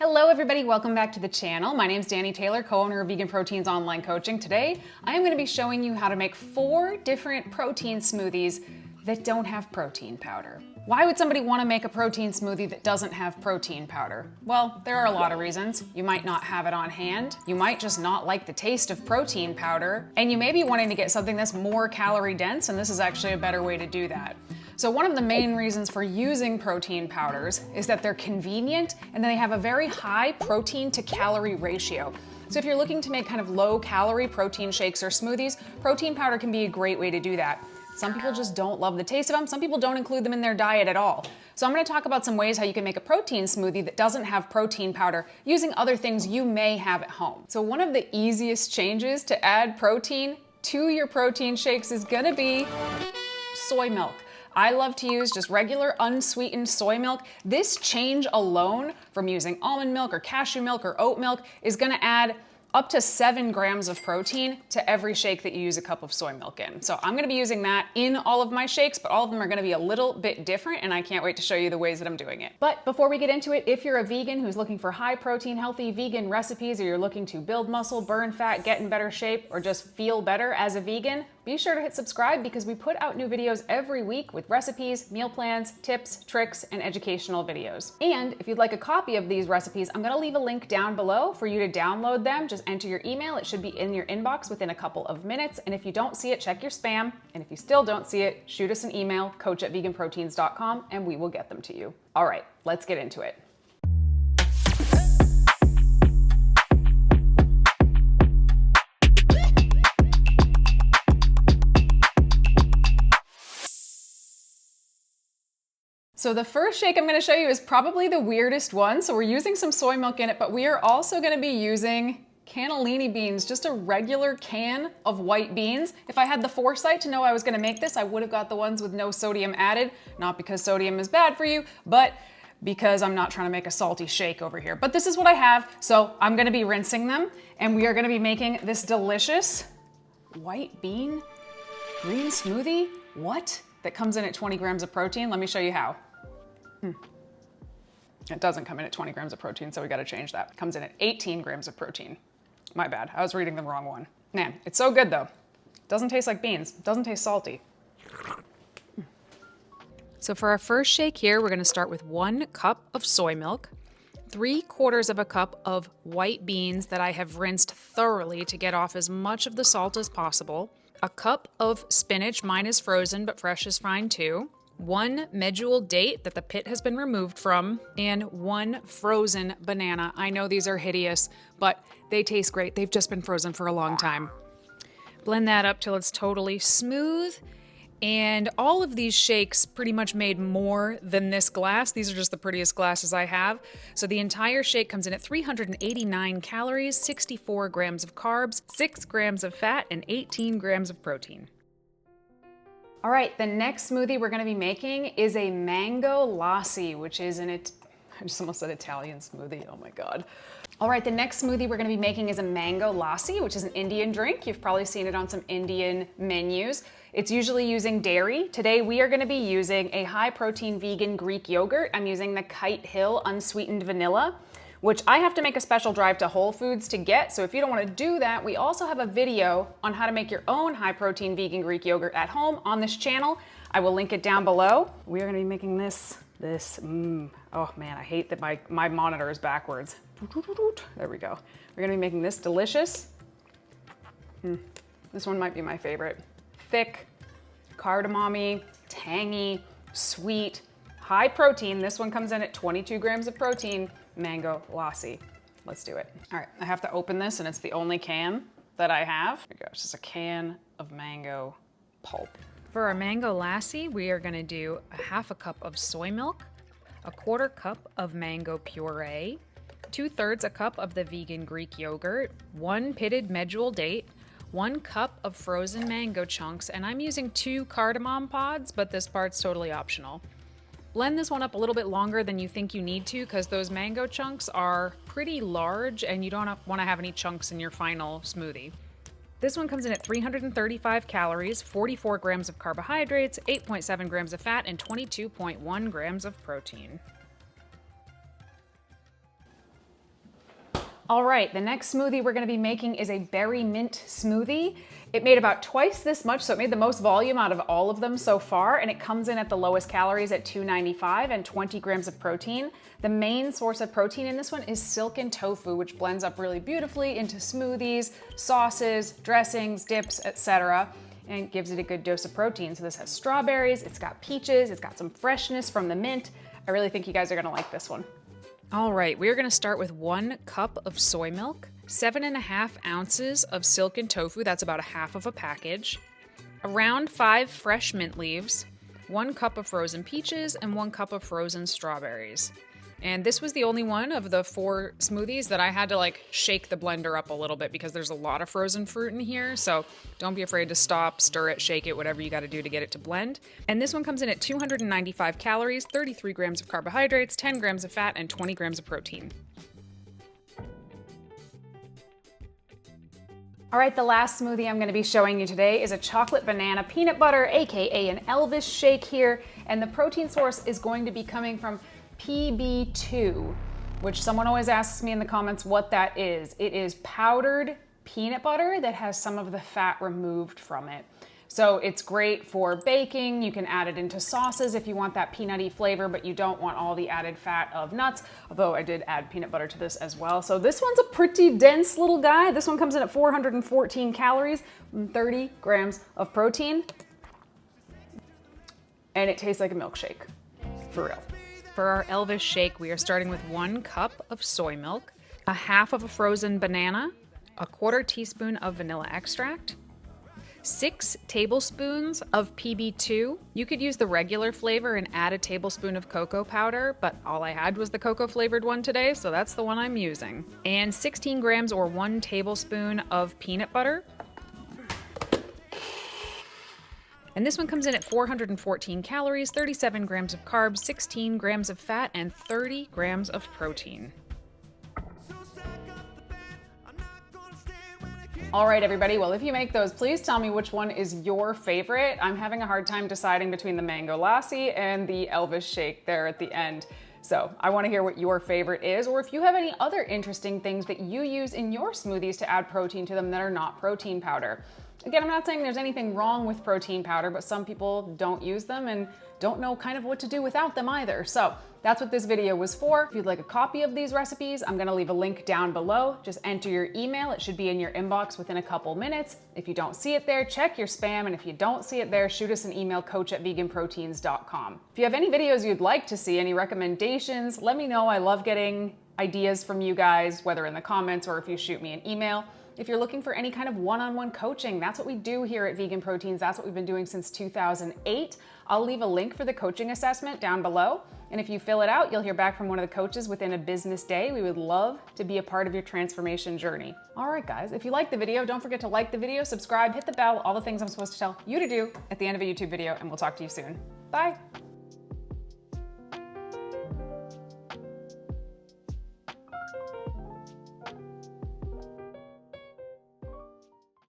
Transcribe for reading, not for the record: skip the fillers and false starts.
Hello everybody, welcome back to the channel. My name is Dani Taylor, co-owner of VeganProteins Online Coaching. Today, I am going to be showing you how to make 4 different protein smoothies that don't have protein powder. Why would somebody want to make a protein smoothie that doesn't have protein powder? Well, there are a lot of reasons. You might not have it on hand, you might just not like the taste of protein powder, and you may be wanting to get something that's more calorie dense, and this is actually a better way to do that. So one of the main reasons for using protein powders is that they're convenient and they have a very high protein to calorie ratio. So if you're looking to make kind of low calorie protein shakes or smoothies, protein powder can be a great way to do that. Some people just don't love the taste of them. Some people don't include them in their diet at all. So I'm going to talk about some ways how you can make a protein smoothie that doesn't have protein powder using other things you may have at home. So one of the easiest changes to add protein to your protein shakes is going to be soy milk. I love to use just regular unsweetened soy milk. This change alone from using almond milk or cashew milk or oat milk is going to add up to 7 grams of protein to every shake that you use a cup of soy milk in. So I'm gonna be using that in all of my shakes, but all of them are gonna be a little bit different, and I can't wait to show you the ways that I'm doing it. But before we get into it, if you're a vegan who's looking for high protein, healthy vegan recipes, or you're looking to build muscle, burn fat, get in better shape, or just feel better as a vegan, be sure to hit subscribe because we put out new videos every week with recipes, meal plans, tips, tricks, and educational videos. And if you'd like a copy of these recipes, I'm gonna leave a link down below for you to download them. Just enter your email. It should be in your inbox within a couple of minutes. And if you don't see it, check your spam. And if you still don't see it, shoot us an email, coach@veganproteins.com, and we will get them to you. All right, let's get into it. So the first shake I'm going to show you is probably the weirdest one. So we're using some soy milk in it, but we are also going to be using cannellini beans, just a regular can of white beans. If I had the foresight to know I was going to make this, I would have got the ones with no sodium added. Not because sodium is bad for you, but because I'm not trying to make a salty shake over here. But this is what I have, so I'm going to be rinsing them, and we are going to be making this delicious white bean green smoothie. What? That comes in at 20 grams of protein. Let me show you how. It doesn't come in at 20 grams of protein, so we gotta change that. It comes in at 18 grams of protein. My bad, I was reading the wrong one. Man, it's so good though. Doesn't taste like beans, doesn't taste salty. So for our first shake here, we're gonna start with 1 cup of soy milk, 3/4 of a cup of white beans that I have rinsed thoroughly to get off as much of the salt as possible, a cup of spinach, mine is frozen, but fresh is fine too, 1 medjool date that the pit has been removed from, and 1 frozen banana. I know these are hideous, but they taste great. They've just been frozen for a long time. Blend that up till it's totally smooth. And all of these shakes pretty much made more than this glass. These are just the prettiest glasses I have. So the entire shake comes in at 389 calories, 64 grams of carbs, 6 grams of fat, and 18 grams of protein. All right, the next smoothie we're gonna be making is a mango lassi, which is I just almost said Italian smoothie, oh my God. All right, the next smoothie we're gonna be making is a mango lassi, which is an Indian drink. You've probably seen it on some Indian menus. It's usually using dairy. Today we are gonna be using a high protein vegan Greek yogurt. I'm using the 𝐬𝐻 unsweetened vanilla, which I have to make a special drive to Whole Foods to get. So if you don't wanna do that, we also have a video on how to make your own high protein vegan Greek yogurt at home on this channel. I will link it down below. We are gonna be making this, oh man, I hate that my monitor is backwards. There we go. We're gonna be making this delicious. This one might be my favorite. Thick, cardamom-y, tangy, sweet, high protein. This one comes in at 22 grams of protein, mango lassi. Let's do it. All right, I have to open this and it's the only can that I have. Here we go, it's just a can of mango pulp. For our mango lassi, we are gonna do a 1/2 cup of soy milk, a 1/4 cup of mango puree, 2/3 a cup of the vegan Greek yogurt, 1 pitted medjool date, 1 cup of frozen mango chunks, and I'm using 2 cardamom pods, but this part's totally optional. Blend this one up a little bit longer than you think you need to because those mango chunks are pretty large and you don't want to have any chunks in your final smoothie. This one comes in at 335 calories, 44 grams of carbohydrates, 8.7 grams of fat, and 22.1 grams of protein. All right, the next smoothie we're gonna be making is a berry mint smoothie. It made about twice this much, so it made the most volume out of all of them so far, and it comes in at the lowest calories at 295 and 20 grams of protein. The main source of protein in this one is silken tofu, which blends up really beautifully into smoothies, sauces, dressings, dips, etc., and gives it a good dose of protein. So this has strawberries, it's got peaches, it's got some freshness from the mint. I really think you guys are gonna like this one. All right, we're gonna start with 1 cup of soy milk, 7.5 ounces of silken tofu, that's about a half of a package, around 5 fresh mint leaves, 1 cup of frozen peaches, and 1 cup of frozen strawberries. And this was the only one of the 4 smoothies that I had to like shake the blender up a little bit because there's a lot of frozen fruit in here. So don't be afraid to stop, stir it, shake it, whatever you got to do to get it to blend. And this one comes in at 295 calories, 33 grams of carbohydrates, 10 grams of fat, and 20 grams of protein. All right, the last smoothie I'm gonna be showing you today is a chocolate banana peanut butter, AKA an Elvis shake here. And the protein source is going to be coming from PB2, which someone always asks me in the comments what that is. It is powdered peanut butter that has some of the fat removed from it. So it's great for baking. You can add it into sauces if you want that peanutty flavor, but you don't want all the added fat of nuts, although I did add peanut butter to this as well. So this one's a pretty dense little guy. This one comes in at 414 calories, 30 grams of protein, and it tastes like a milkshake, for real. For our Elvis shake, we are starting with 1 cup of soy milk, a half of a frozen banana, a 1/4 teaspoon of vanilla extract, 6 tablespoons of PB2. You could use the regular flavor and add a tablespoon of cocoa powder, but all I had was the cocoa flavored one today, so that's the one I'm using. And 16 grams or 1 tablespoon of peanut butter. And this one comes in at 414 calories, 37 grams of carbs, 16 grams of fat, and 30 grams of protein. All right, everybody, well, if you make those, please tell me which one is your favorite. I'm having a hard time deciding between the mango lassi and the Elvis shake there at the end. So I want to hear what your favorite is, or if you have any other interesting things that you use in your smoothies to add protein to them that are not protein powder. Again, I'm not saying there's anything wrong with protein powder, but some people don't use them and don't know kind of what to do without them either. So that's what this video was for. If you'd like a copy of these recipes, I'm gonna leave a link down below. Just enter your email. It should be in your inbox within a couple minutes. If you don't see it there, check your spam. And if you don't see it there, shoot us an email, coach@veganproteins.com. If you have any videos you'd like to see, any recommendations, let me know. I love getting ideas from you guys, whether in the comments or if you shoot me an email. If you're looking for any kind of one-on-one coaching, that's what we do here at Vegan Proteins. That's what we've been doing since 2008. I'll leave a link for the coaching assessment down below. And if you fill it out, you'll hear back from one of the coaches within a business day. We would love to be a part of your transformation journey. All right, guys, if you liked the video, don't forget to like the video, subscribe, hit the bell, all the things I'm supposed to tell you to do at the end of a YouTube video, and we'll talk to you soon. Bye.